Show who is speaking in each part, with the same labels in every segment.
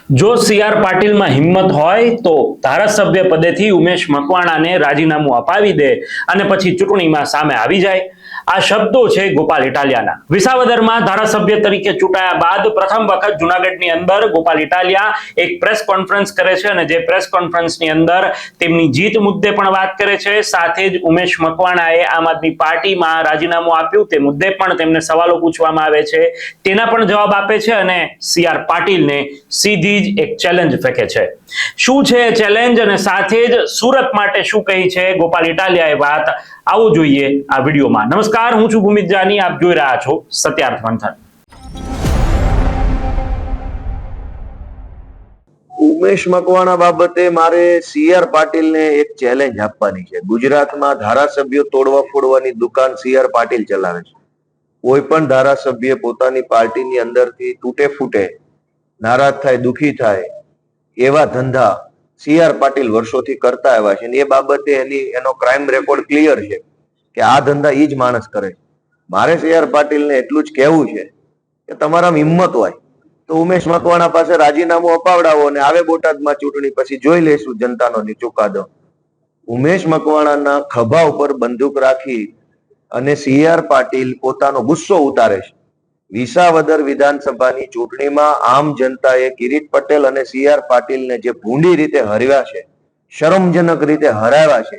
Speaker 1: જો સીઆર પાટીલમાં હિંમત હોય તો ધારાસભ્ય પદેથી ઉમેશ મકવાણાને રાજીનામું અપાવી દે અને પછી ચૂંટણીમાં સામે આવી જાય. આ શબ્દો છે ગોપાલ ઇટાલિયાના. વિસાવદરમાં ધારાસભ્ય તરીકે ચૂંટાયા બાદ પ્રથમ વખત જૂનાગઢની અંદર ગોપાલ ઇટાલિયા એક પ્રેસ કોન્ફરન્સ કરે છે અને જે પ્રેસ કોન્ફરન્સની અંદર તેમની જીત મુદ્દે પણ વાત કરે છે. સાથે જ ઉમેશ મકવાણાએ આમ આદમી પાર્ટીમાં રાજીનામું આપ્યું તે મુદ્દે પણ તેમને સવાલો પૂછવામાં આવે છે, તેના પણ જવાબ આપે છે અને સીઆર પાટીલને સીધી જ એક ચેલેન્જ ફેંકે છે. શું છે ચેલેન્જ અને સાથે જ સુરત માટે શું કહી છે ગોપાલ ઇટાલિયાએ વાત, આવો જોઈએ આ વિડીયોમાં. નમસ્કાર, હું છું ભૂમિત જાની, આપ જોઈ રહ્યા છો સત્યાર્થ મંથન.
Speaker 2: ઉમેશ મકવાણા બાબતે મારે સીઆર પાટીલને એક ચેલેન્જ આપવાની છે. ગુજરાતમાં ધારાસભ્યો તોડવા ફોડવાની દુકાન સીઆર પાટીલ ચલાવે છે. કોઈ પણ ધારાસભ્ય પોતાની પાર્ટીની અંદરથી તૂટે ફૂટે, નારાજ થાય, દુખી થાય એવા ધંધા સીઆર પાટીલ વર્ષોથી કરતા આવ્યા છે. એ બાબતે એનો ક્રાઇમ રેકોર્ડ ક્લિયર છે કે આ ધંધા ઈ જ માણસ કરે છે. મારે સીઆર પાટીલને એટલું જ કહેવું છે કે તમારામાં હિંમત હોય તો ઉમેશ મકવાણા પાસે રાજીનામું અપાવડાવો અને આવે બોટાદમાં ચૂંટણી, પછી જોઈ લઈશું જનતાનો ચુકાદો. ઉમેશ મકવાણાના ખભા ઉપર બંદૂક રાખી અને સીઆર પાટીલ પોતાનો ગુસ્સો ઉતારે છે. વિસાવદર વિધાનસભાની ચૂંટણીમાં આમ જનતાએ કિરીટ પટેલ અને સીઆર પાટીલને જે ભૂંડી રીતે હરાવ્યા છે, શરમજનક રીતે હરાવ્યા છે,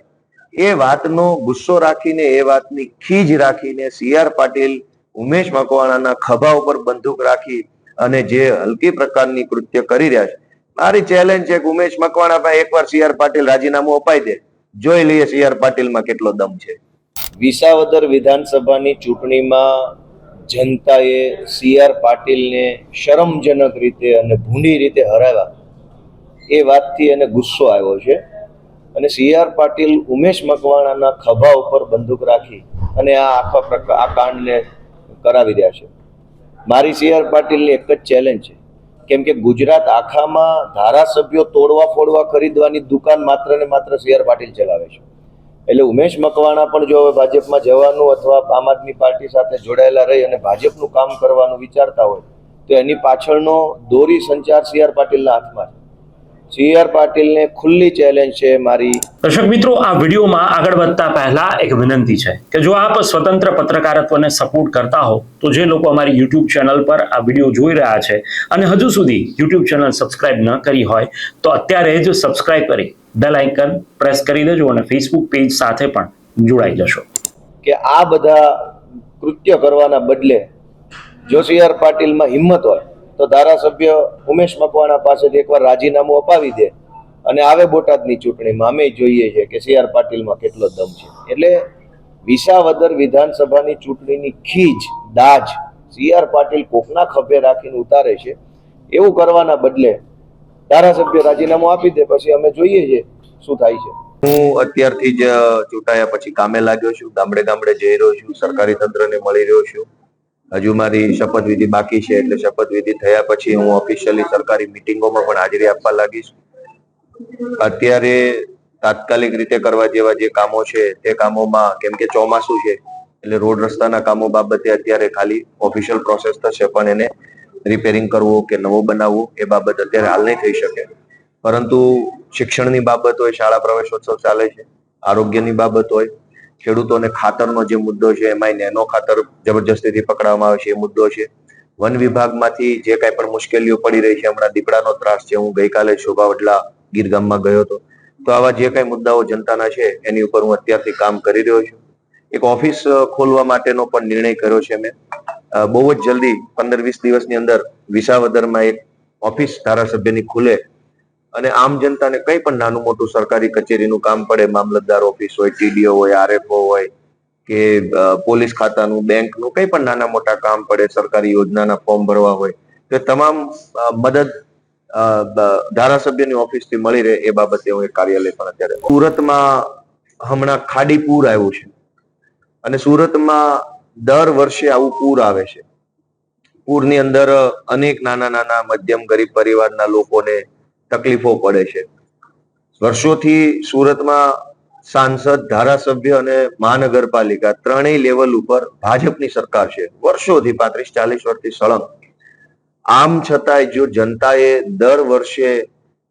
Speaker 2: એ વાતનો ગુસ્સો રાખીને, એ વાતની ખીજ રાખીને સીઆર પાટીલ ઉમેશ મકવાણાના ખભા ઉપર બંદૂક રાખી અને જે હલકી પ્રકારની કૃત્ય કરી રહ્યા છે. મારી ચેલેન્જ છે કે ઉમેશ મકવાણા પાસે એકવાર સીઆર પાટીલ રાજીનામું અપાઈ દે, જોઈ લઈએ સીઆર પાટીલમાં કેટલો દમ છે. વિસાવદર વિધાનસભાની ચૂંટણીમાં જનતાએ સીઆર પાટીલને શરમજનક રીતે અને ભૂંડી રીતે હરાવ્યા, એ વાતથી એને ગુસ્સો આવ્યો છે અને સીઆર પાટીલ ઉમેશ મકવાણાના ખભા ઉપર બંદૂક રાખી અને આ કાંડને કરાવી રહ્યા છે. મારી સીઆર પાટીલની એક જ ચેલેન્જ છે, કેમ કે ગુજરાત આખામાં ધારાસભ્યો તોડવા ફોડવા ખરીદવાની દુકાન માત્ર ને માત્ર સીઆર પાટીલ ચલાવે છે. એટલે ઉમેશ મકવાણા પણ જો હવે ભાજપમાં જવાનું અથવા આમ આદમી પાર્ટી સાથે જોડાયેલા રહી અને ભાજપનું કામ કરવાનું વિચારતા હોય તો એની પાછળનો દોરી સંચાર સીઆર પાટીલના હાથમાં છે. સીઆર પાટીલને ખુલ્લી ચેલેન્જ છે મારી.
Speaker 1: દર્શક મિત્રો, આ વિડીયોમાં આગળ વધતા પહેલા એક વિનંતી છે કે જો આપ સ્વતંત્ર પત્રકારત્વને સપોર્ટ કરતા હો તો જે લોકો અમારી યુટ્યુબ ચેનલ પર આ વિડીયો જોઈ રહ્યા છે અને હજુ સુધી યુટ્યુબ ચેનલ સબસ્ક્રાઇબ ન કરી હોય તો અત્યારે જ સબસ્ક્રાઇબ કરી બેલ આઇકન પ્રેસ કરી દેજો અને ફેસબુક પેજ સાથે પણ જોડાઈ જશો.
Speaker 2: કે આ બધા કૃત્ય કરવાના બદલે જો સીઆર પાટીલમાં હિંમત હોય તો ધારાસભ્ય ઉમેશ મકવાણા પાસેથી એકવાર રાજીનામું અપાવી દે અને આવે બોટાદની ચૂંટણીમાં અમે જોઈએ છે કે સીઆર પાટીલમાં કેટલો દમ છે. એટલે વિસાવદર વિધાનસભાની ચૂંટણીની ખીજ, દાજ સીઆર પાટીલ કોકના ખભે રાખીને ઉતારે છે. એવું કરવાના બદલે ધારાસભ્ય રાજીનામું આપી દે, પછી અમે જોઈએ છે શું થાય છે. હું અત્યારથી જ ચૂંટાયા પછી કામે લાગ્યો છું, ગામડે ગામડે જઈ રહ્યો છું, સરકારી તંત્રને મળી રહ્યો છું. હજુ મારી શપથવિધિ બાકી છે, એટલે શપથવિધિ થયા પછી હું ઓફિશિયલી સરકારી મિટિંગોમાં પણ હાજરી આપવા લાગીશ. અત્યારે તાત્કાલિક રીતે કરવા જેવા જે કામો છે તે કામોમાં, કેમ કે ચોમાસું છે એટલે રોડ રસ્તાના કામો બાબતે અત્યારે ખાલી ઓફિશિયલ પ્રોસેસ થશે, પણ એને રિપેરિંગ કરવું કે નવો બનાવવું એ બાબત અત્યારે હાલ નહીં થઈ શકે. પરંતુ શિક્ષણની બાબત હોય, શાળા પ્રવેશોત્સવ ચાલે છે, આરોગ્યની બાબત હોય, ખેડૂતોને ખાતરનો જે મુદ્દો છે એમાં નેનો ખાતર જબરજસ્તીથી પકડવામાં આવે છે એ મુદ્દો છે. વન વિભાગમાંથી જે કાંઈ પણ મુશ્કેલીઓ પડી રહી છે, હમણાં દીપડાનો ત્રાસ છે, હું ગઈકાલે શોભાવડલા ગીર ગામમાં ગયો હતો, તો આવા જે કાંઈ મુદ્દાઓ જનતાના છે એની ઉપર હું અત્યારથી કામ કરી રહ્યો છું. એક ઓફિસ ખોલવા માટેનો પણ નિર્ણય કર્યો છે મેં. બહુ જ જલ્દી 15-20 દિવસની અંદર વિસાવદરમાં એક ઓફિસ ધારાસભ્યની ખુલે અને આમ જનતાને કંઈ પણ નાનું મોટું સરકારી કચેરીનું કામ પડે, મામલતદાર ઓફિસ હોય, ટીડીઓ હોય, આરએફઓ હોય કે પોલીસ ખાતાનું, બેંકનું કંઈ પણ નાના મોટા કામ પડે, સરકારી યોજનાના ફોર્મ ભરવા હોય, તો તમામ મદદ ધારાસભ્યની ઓફિસથી મળી રહે એ બાબતે હું એક કાર્યાલય પણ અત્યારે. સુરતમાં હમણાં ખાડી પૂર આવ્યું છે અને સુરતમાં દર વર્ષે આવું પૂર આવે છે. પૂરની અંદર અનેક નાના નાના મધ્યમ ગરીબ પરિવારના લોકોને તકલીફો પડે છે. વર્ષોથી સુરતમાં સાંસદ, ધારાસભ્ય અને આમ છતાંય જો જનતાએ દર વર્ષે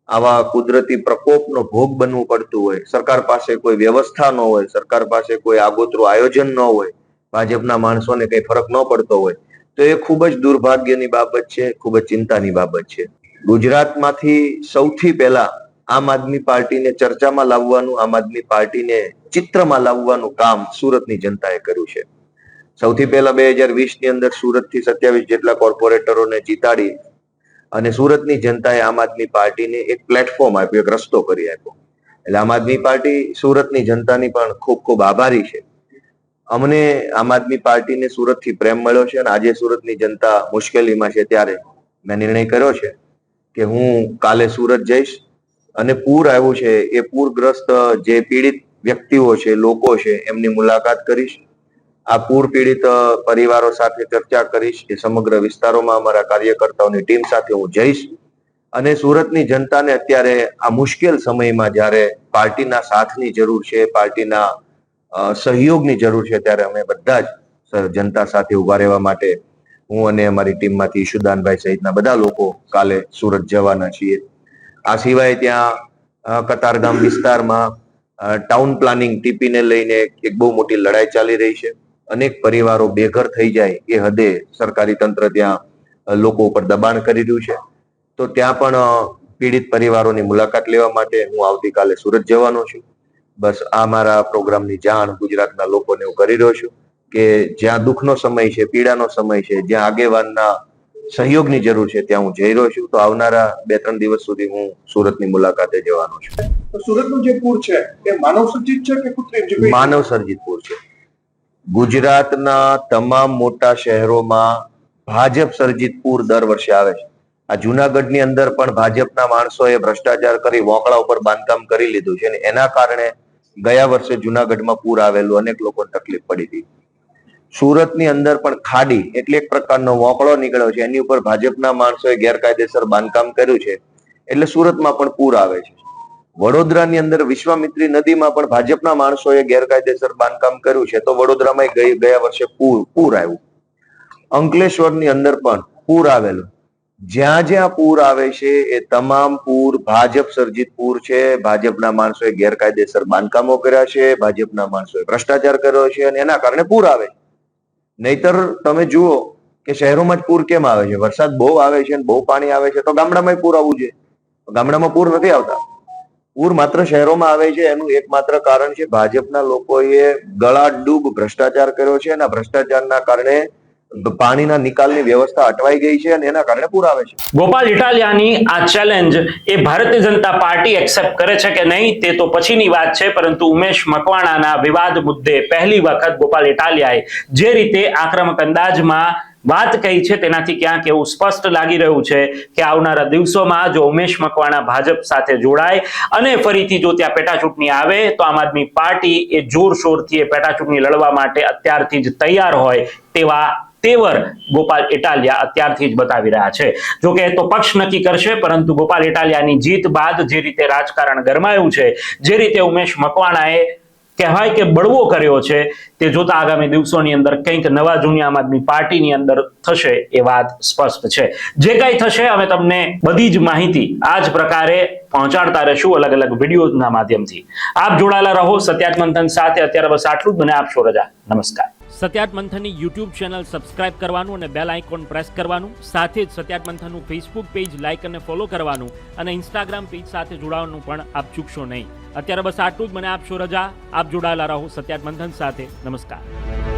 Speaker 2: આવા કુદરતી પ્રકોપનો ભોગ બનવું પડતું હોય, સરકાર પાસે કોઈ વ્યવસ્થા ન હોય, સરકાર પાસે કોઈ આગોતરું આયોજન ન હોય, ભાજપના માણસોને કઈ ફરક ન પડતો હોય, તો એ ખૂબ જ દુર્ભાગ્યની બાબત છે, ખૂબ જ ચિંતાની બાબત છે. ગુજરાતમાંથી સૌથી પહેલા આમ આદમી પાર્ટીને ચર્ચામાં લાવવાનું, આમ આદમી પાર્ટીને ચિત્રમાં લાવવાનું કામ સુરતની જનતાએ કર્યું છે. સૌથી પહેલા 2020 ની અંદર સુરતથી 27 જેટલા કોર્પોરેટરોને જીતાડી અને સુરતની જનતાએ આમ આદમી પાર્ટીને એક પ્લેટફોર્મ આપ્યું, એક રસ્તો કરી આપ્યો. એટલે આમ આદમી પાર્ટી સુરતની જનતાની પણ ખૂબ ખૂબ આભારી છે. અમને આમ આદમી પાર્ટીને સુરતથી પ્રેમ મળ્યો છે અને આજે સુરતની જનતા મુશ્કેલીમાં છે ત્યારે મેં નિર્ણય કર્યો છે કે હું કાલે સુરત જઈશ અને પૂર આવ્યું છે એ પૂરગ્રસ્ત જે પીડિત વ્યક્તિઓ છે, લોકો છે, એમની મુલાકાત કરીશ. આ પૂર પીડિત પરિવારો સાથે ચર્ચા કરીશ. એ સમગ્ર વિસ્તારોમાં અમારા કાર્યકર્તાઓની ટીમ સાથે હું જઈશ અને સુરતની જનતાને અત્યારે આ મુશ્કેલ સમયમાં જ્યારે પાર્ટીના સાથની જરૂર છે, પાર્ટીના સહયોગની જરૂર છે, ત્યારે અમે બધા જ જનતા સાથે ઉભા રહેવા માટે હું અને અમારી ટીમમાંથી ઈશુદાનભાઈ સહિતના બધા લોકો કાલે સુરત જવાના છીએ. આ સિવાય ત્યાં કતારગામ વિસ્તારમાં ટાઉન પ્લાનિંગ ટીપીને લઈને એક બહુ મોટી લડાઈ ચાલી રહી છે. અનેક પરિવારો બેઘર થઈ જાય એ હદે સરકારી તંત્ર ત્યાં લોકો ઉપર દબાણ કરી રહ્યું છે. તો ત્યાં પણ પીડિત પરિવારોની મુલાકાત લેવા માટે હું આવતીકાલે સુરત જવાનો છું. બસ આ મારા પ્રોગ્રામની જાણ ગુજરાતના લોકોને હું કરી રહ્યો છું કે જ્યાં દુઃખનો સમય છે, પીડાનો સમય છે, જ્યાં આગેવાનના સહયોગની જરૂર છે, ત્યાં હું જઈ રહ્યો છું. તો આવનારા 2-3 દિવસ સુધી હું સુરતની મુલાકાતે જવાનો છું.
Speaker 3: સુરતનું જે પૂર છે એ માનવ સર્જિત છે કે કૃત્રિમ છે?
Speaker 2: માનવ સર્જિત પૂર છે. ગુજરાતના તમામ મોટા શહેરોમાં ભાજપ સર્જિત પૂર દર વર્ષે આવે છે. આ જુનાગઢની અંદર પણ ભાજપના માણસોએ ભ્રષ્ટાચાર કરી વોંકળા ઉપર બાંધકામ કરી લીધું છે અને એના કારણે ગયા વર્ષે જુનાગઢમાં પૂર આવેલું, અનેક લોકોને તકલીફ પડી હતી. સુરતની અંદર પણ ખાડી એટલે એક પ્રકારનો વોંકળો નીકળ્યો છે, એની ઉપર ભાજપના માણસોએ ગેરકાયદેસર બાંધકામ કર્યું છે, એટલે સુરતમાં પણ પૂર આવે છે. વડોદરાની અંદર વિશ્વામિત્રી નદીમાં પણ ભાજપના માણસોએ ગેરકાયદેસર બાંધકામ કર્યું છે, તો વડોદરામાં ગયા વર્ષે પૂર આવ્યું. અંકલેશ્વરની અંદર પણ પૂર આવેલું. જ્યાં જ્યાં પૂર આવે છે એ તમામ પૂર ભાજપ સર્જિત પૂર છે. ભાજપના માણસોએ ગેરકાયદેસર બાંધકામો કર્યા છે, ભાજપના માણસોએ ભ્રષ્ટાચાર કર્યો છે અને એના કારણે પૂર આવે છે. નહીતર તમે જુઓ કે શહેરોમાં જ પૂર કેમ આવે છે? વરસાદ બહુ આવે છે અને બહુ પાણી આવે છે તો ગામડામાં પૂર આવવું જોઈએ. ગામડામાં પૂર નથી આવતા. પૂર માત્ર શહેરોમાં આવે છે. એનું એકમાત્ર કારણ છે ભાજપના લોકોએ ગળાડૂબ ભ્રષ્ટાચાર કર્યો છે અને ભ્રષ્ટાચારના કારણે પાણીના નિકાલની વ્યવસ્થા અટવાઈ ગઈ છે અને એના કારણે પૂર આવે છે.
Speaker 1: ગોપાલ ઇટાલિયાની આ ચેલેન્જ એ ભારતીય જનતા પાર્ટી એક્સેપ્ટ કરે છે કે નહીં તે તો પછીની વાત છે, પરંતુ ઉમેશ મકવાણાના વિવાદ મુદ્દે પહેલી વખત ગોપાલ ઇટાલિયાએ જે રીતે આક્રમક અંદાજમાં વાત કહી છે તેનાથી ક્યાંક એવું સ્પષ્ટ લાગી રહ્યું છે કે આવનારા દિવસોમાં જો ઉમેશ મકવાણા ભાજપ સાથે જોડાય અને ફરીથી જો ત્યાં પેટા ચૂંટણી આવે તો આમ આદમી પાર્ટી એ જોરશોરથી એ પેટા ચૂંટણી લડવા માટે અત્યારથી જ તૈયાર હોય તેવા તેવર ગોપાલ ઇટાલિયા અત્યારથી જ બતાવી રહ્યા છે. જોકે તો પક્ષ નક્કી કરશે, પરંતુ ગોપાલ ઇટાલિયાની જીત બાદ જે રીતે રાજકારણ ગરમાયું છે, જે રીતે ઉમેશ મકવાણાએ કહેવાય કે બળવો કર્યો છે, તે જોતા આગામી દિવસોની અંદર કંઈક નવા જૂની આમ આદમી પાર્ટીની અંદર થશે એ વાત સ્પષ્ટ છે. જે કંઈ થશે અમે તમને બધી જ માહિતી આ જ પ્રકારે પહોંચાડતા રહેશું અલગ અલગ વિડીયોના માધ્યમથી. આપ જોડાયેલા રહો સત્યાત મંથન સાથે. અત્યારે બસ આટલું જ. મને આપશો રજા. નમસ્કાર.
Speaker 4: સત્યાત મંથનની યુટ્યુબ ચેનલ સબસ્ક્રાઇબ કરવાનું અને બેલ આઇકોન પ્રેસ કરવાનું, સાથે જ સત્યાત મંથનનું ફેસબુક પેજ લાઇક અને ફોલો કરવાનું અને ઇન્સ્ટાગ્રામ પેજ સાથે જોડાવાનું પણ આપ ચૂકશો નહીં. અત્યારે બસ આટલું જ. મને આપશો રજા. આપ જોડાયેલા રહો સત્યાત મંથન સાથે. નમસ્કાર.